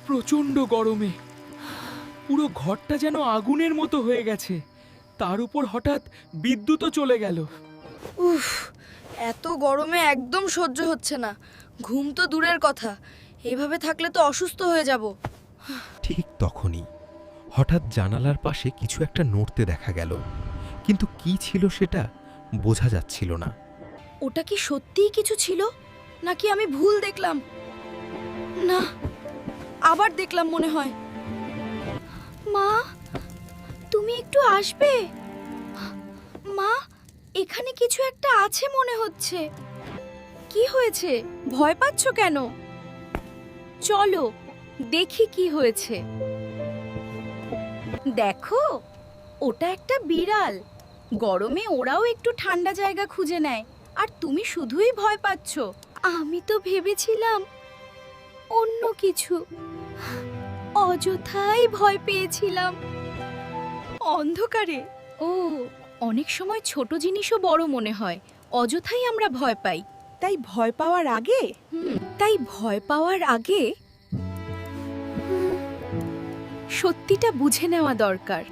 প্রচণ্ড গরমে পুরো ঘরটা যেন আগুনের মতো হয়ে গেছে। তার উপর হঠাৎ বিদ্যুৎও চলে গেল। উফ, এত গরমে একদম সহ্য হচ্ছে না। ঘুম তো দূরের কথা, এইভাবে থাকলে তো অসুস্থ হয়ে যাব। ঠিক তখনই হঠাৎ জানালার পাশে কিছু একটা নড়তে দেখা গেল, কিন্তু কি ছিল সেটা বোঝা যাচ্ছিল না। ওটা কি সত্যিই কিছু ছিল, নাকি আমি ভুল দেখলাম? না, আবার দেখলাম মনে হয়। মা, তুমি একটু আসবে? মা, এখানে কিছু একটা আছে মনে হচ্ছে। কি হয়েছে? ভয় পাচ্ছ কেন? চলো দেখি কি হয়েছে। দেখো, ওটা একটা বিড়াল। গরমে ওরাও একটু ঠান্ডা জায়গা খুঁজে নেয়, আর তুমি শুধুই ভয় পাচ্ছ। আমি তো ভেবেছিলাম অন্য কিছু। অযথাই ভয় পেয়েছিলাম। অন্ধকারে? ও, অনেক সময় ছোট জিনিসও বড় মনে হয়। অযথাই আমরা ভয় পাই। তাই ভয় পাওয়ার আগে সত্যিটা বুঝে নেওয়া দরকার।